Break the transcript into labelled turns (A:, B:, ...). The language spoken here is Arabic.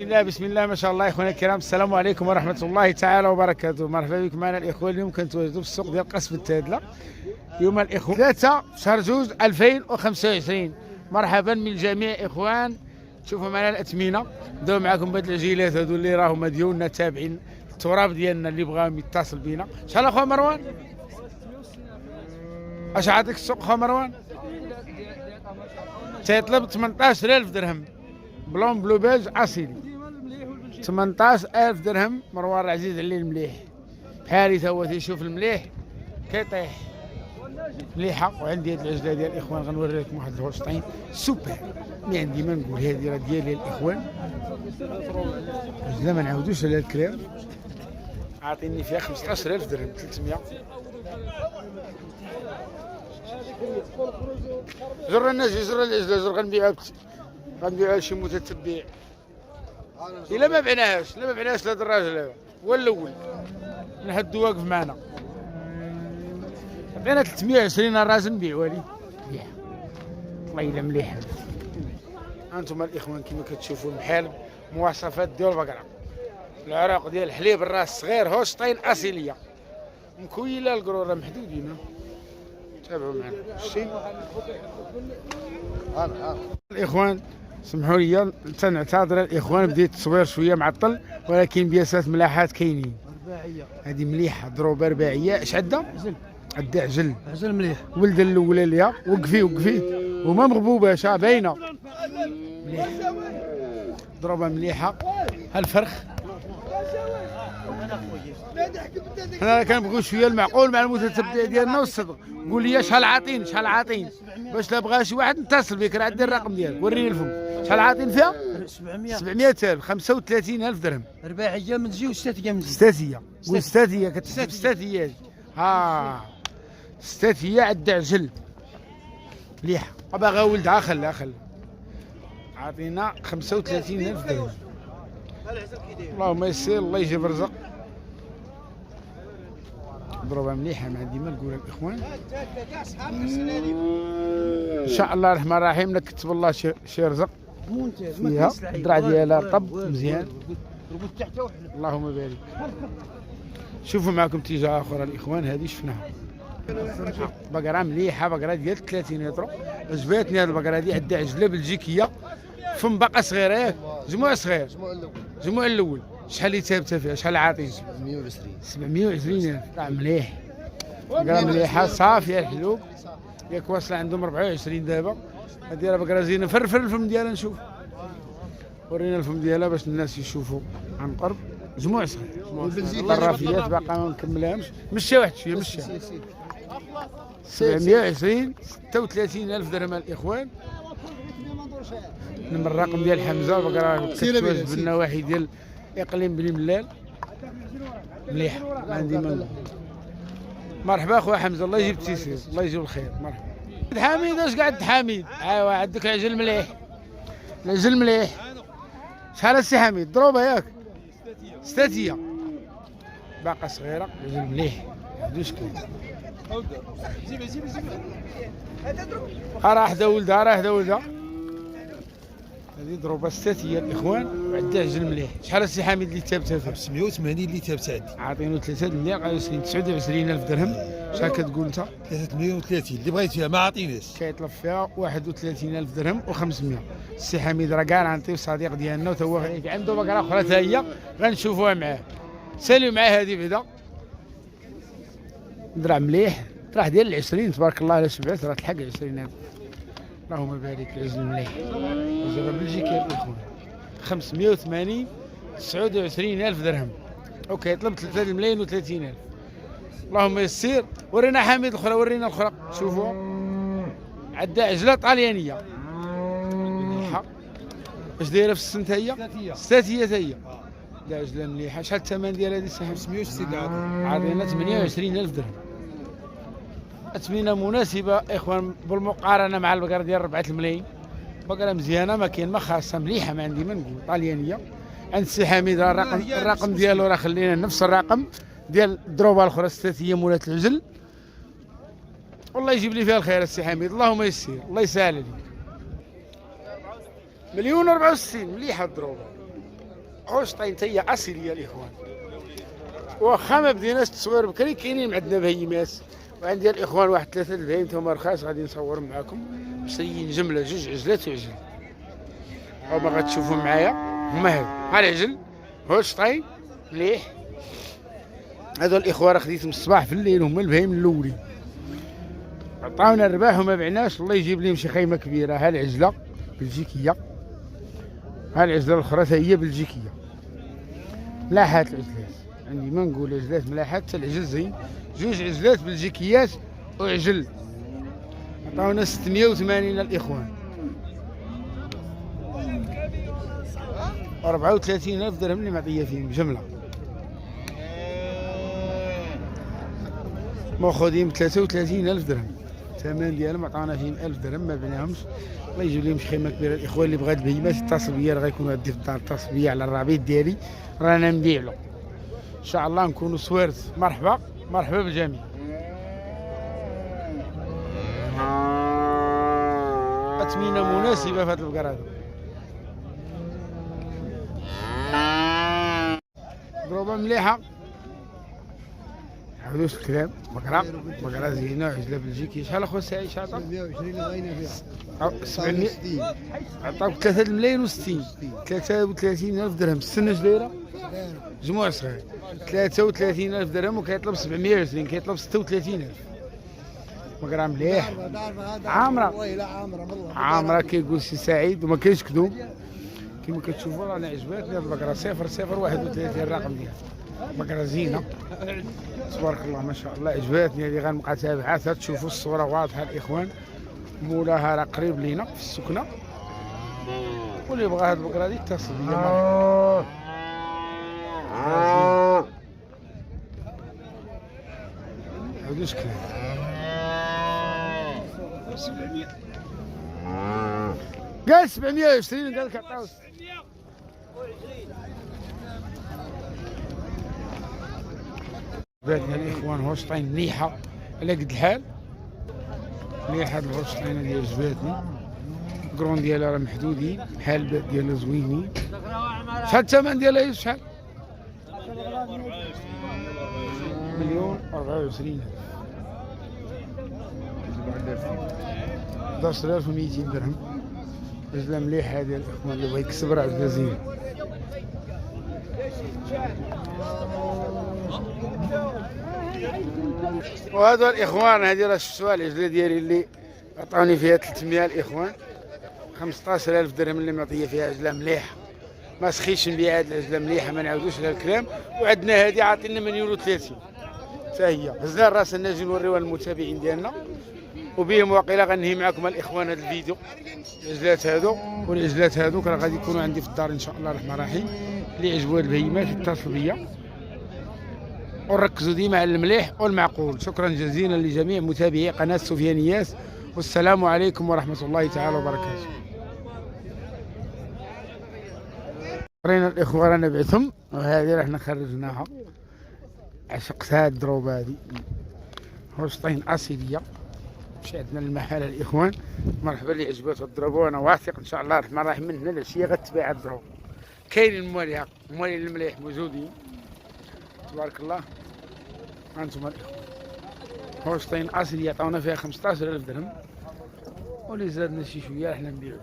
A: بسم الله ما شاء الله يا اخواني الكرام، السلام عليكم ورحمه الله تعالى وبركاته. مرحبا بكم معنا الاخوه. اليوم كنتواجدوا في السوق ديال قصب التادله يوم الاخوه 3 شهر 2 2025. مرحبا من جميع اخوان. شوفوا معنا الاثمنه، ندوي معكم بهاد العجيلات هذو اللي راهم ديالنا تابعين التراب ديالنا، اللي بغاهم يتصل بينا. شحال اخويا مروان؟ اش عاطيك السوق اخويا مروان؟ تيطلب 18000 درهم بلون بلو بيج اصيلي. 18000 درهم. مروان عزيز عليه المليح بحالي تا هو تيشوف المليح كيطيح مليحه. وعندي هاد العجله ديال الاخوان غنوري لكم واحد الهولشتاين سوبر اللي عندي ما نقول، هذه راه ديالي الاخوان. عجله ما نعاودوش على الكلام. عاطيني فيها 15000 درهم 300. زر الناس يزر العجله، زر غنبيعها لشي متتبع. الا ما بعناهاش لهاد الراجل هذا هو الاول نهدو واقف معنا. عطينا 320 الراجل نبيعوها ليه. والله الا مليح. هانتوما الاخوان كما كتشوفوا المحالب، مواصفات ديال البقره، العراق ديال الحليب، الراس صغير، هولشتاين اصيليه مكويله، القروره محدودين. تابعوا معنا شتي الاخوان. سمحوا لي تنعتذر الاخوان، بديت التصوير شويه معطل، ولكن بياسات ملاحات كاينين.
B: رباعيه
A: هذه مليحه، ضروبه رباعيه. اش عندها؟ عندها عجل
B: مليح.
A: ولد الاولى ليها. وقفي وما مغبوباش، باينه مليح. ضروبه مليحه. هالفرخ حنا كنبغيو شويه المعقول مع المتتبع ديالنا والصدق. قول لي شحال عاطين باش لا بغى شي واحد نتصل بك. راه عندي الرقم ديالك، وريني الفم. شحال عاطين فيها؟ 700,000. 35,000 درهم.
B: رباعيه من تجي وستاتيه من تجي.
A: ستاتيه كتحسب ستاتيه. ستاتيه عندها عجل مليحه. باغا ولدها خلها عاطينا 35,000 درهم. اللهم يسر، الله يجيب الرزق. ضربه مليحه ما عندي ما نقول الاخوان. ان شاء الله الرحمن الرحيم نكتب الله شي رزق فيها. الدرع ديالها طب مزيان، اللهم بارك. شوفوا معكم اتجاه اخرى الاخوان. هذه شفناها بقره مليحه، بقره ديال 30 يطرو. عجباتني هذه البقره هذه. عندها عجله بلجيكيه، فم باقه صغيره ياك، جموع صغير، جموع الاول. شحال اللي ثابته فيها؟ شحال عاطين؟ 720,000. مليح، بقره مليحه صافيه الحلوب ياك، واصله عندهم 24 دابا. هذه راه بقره زينه. فرفر الفم ديالها نشوف، ورينا الفم ديالها باش الناس يشوفوا عن قرب. جموع صغير، الطرافيات باقا ما نكملهمش. مشى واحد شويه، مشى. 720 36,000 درهم الاخوان. من الرقم ديال حمزه. بقره كتواجد بالنواحي ديال اقليم بني ملال. مليحه ما عندي ما. مرحبا اخويا حمزه، الله يجيب التيسير، الله يجيب الخير. مرحبا حميد. اش قاعد حميد؟ ايوا عندك العجل مليح، العجل مليح. شحال السي حميد؟ ضروبه ياك؟ ستاتيه باقه صغيره، العجل مليح دوش كاين. راه حدا ولدها. هذه ضروبه ستاتيه الاخوان، وعندها عجل مليح. شحال السي حميد اللي ثابته فيه؟
B: 580 اللي ثابته عندي.
A: عاطينو 3 مليون 29,000 درهم. شحال كتقول انت؟
B: 3 مليون و30 اللي بغيت فيها ما عاطيناش.
A: كيطلب فيها 31,000 درهم و500. السي حميد راه كاع غنعطيو صديق ديالنا، وتا هو عنده بقره اخرى حتى هي غنشوفوها معاه. ساليو معاه هذه بعدا. درع مليح، درع ديال العشرين تبارك الله. الا شبعت راه تلحق 20 هذا. اللهم بارك. العجل مليح، جرب بلجيكا يا الاخوان. 580 29,000 درهم. اوكي طلب 3 ملايين و30,000. اللهم يسير. ورينا حميد الاخرى، ورينا الاخرى. شوفوا عندها عجله طاليانيه مليحه. اش دايره في السن هي؟ ستاتيه هي. لا عجله مليحه. شحال الثمن ديال هذه الساعه؟
B: 560
A: عاطينا 28,000 درهم. اثمنه مناسبه اخوان بالمقارنه مع البقره ديال 4 ملايين. بقره مزيانه، ما كاين ما خاصه، مليحه ما عندي ما نقول. طاليانيه. عند السي حميد راه الرقم ديالو راه خلينا نفس الرقم ديال الضروبه الاخرى ستاتيه مولات العجل. والله يجيب لي فيها الخير السي حميد، اللهم يسير، الله يسهل عليك. 1,64,000 مليحه الضروبه. هولشتاين تاهي اصيليه الاخوان. واخا ما بديناش التصوير بكري كاينين عندنا بهيمات، وعندي الاخوان واحد 3 البهيم هما رخاص غادي نصورهم معاكم مشريين جمله 2 عجلات وعجل. وما غتشوفوا معايا هما ها العجل هولشتاين مليح. هذو الاخوان خديتهم الصباح في الليل هما البهيم الاولين، عطاونا الرباح وما بعناش، الله يجيب لهم شي خيمه كبيره. ها العجله بلجيكيه، ها العجله الاخرى هي بلجيكيه. ملاحات العجلات عندي ما نقول عجلات ملاحات، حتى العجل زين. 2 عجلات بلجيكيات وعجل عطاونا 680 الاخوان. 34,000 درهم اللي معطيه فيهم جمله، ماخذين ب 33,000 درهم. الثمن ديالهم عطاونا فيهم 1000 درهم ما بعناهمش. الله يجيب لهم شي خيمه كبيره. الاخوان اللي بغات بهيمات يتصل بيا، راه غيكون عندي في الدار اتصل بيا على الرابط ديالي رانا نبيع له ان شاء الله. نكونوا صويرت. مرحبا مرحبا بالجميع. اثمنه مناسبه في هذا البقر هذا. ضربه مليحه حدوش الكلام. بقرة زينة عجلة بلجيكية. شحال اخويا سعيد شحال عطاك؟
B: 120 اللي بغينا فيها
A: 700 عطاك 3 ملايين و60 33,000 درهم. السنة جليرة جموع صغير 33,000 درهم وكيطلب 720 كيطلب 36,000. بقرة مليح عامرة عامرة كيقول سي سعيد وما كاينش كذوب. كيما كتشوفوا رانا عجباتني هاد البقرة 0031 الرقم ديالها. بقرة زينة تبارك الله ما شاء الله عجباتني هذه. غنبقى تابعاتها تشوفوا الصورة واضحة الاخوان. مولاها راه قريب لينا في السكنة، واللي بغى هاد البقرة هادي يتصل بيا. عاودوش كلام 700 قال 720 قال لك عطاو 600. بعدنا الاخوان هولشتاين مليحه على قد الحال. مليحه هاد الهولشتاين هادي عجباتني. الكرون ديالها راه محدودين، بحال الباب ديالها زوينين. شحال الثمن ديالها؟ شحال؟ 1,024,000 11,200 درهم. عجله مليحه هادي الاخوان اللي بغا يكسب راه عجله زينه. وهذا الاخوان هذه راه شفتوها العجله ديالي اللي عطاوني فيها 300 الاخوان. 15,000 درهم اللي معطيه فيها عجله مليحه. ما سخيتش نبيع هذه العجله مليحه ما نعاودوش لها الكلام. وعندنا هذه عاطينا 1,030,000 حتى هي. هزنا راسنا نجي نوريوها للمتابعين ديالنا وبهم واقيلا غنهي معكم الاخوان هذا الفيديو. العجلات هادو والعجلات هادوك راه غادي يكونوا عندي في الدار ان شاء الله الرحمن الرحيم. اللي عجبوا هاد البهيمات يتصل بيا ونركزوا ديما على المليح والمعقول. شكرا جزيلا لجميع متابعي قناه سفيانياس، والسلام عليكم ورحمه الله تعالى وبركاته. رينا الاخوان رانا بعثهم وهذه راحنا خرجناها. عشقت هاد الدروبه هادي هولشتاين اصيليه. مشي عندنا المحل الاخوان. مرحبا اللي عجباتو الدروبه، وانا واثق ان شاء الله الرحمن الرحيم من هنا العشيه غتباع الدروبه. كاينين المواليها الموالين المليح موجودين تبارك الله. هانتوما الاخوان هولشتاين اصيليه عطاونا فيها 15,000 درهم، واللي زادنا شي شويه حنا نبيعو.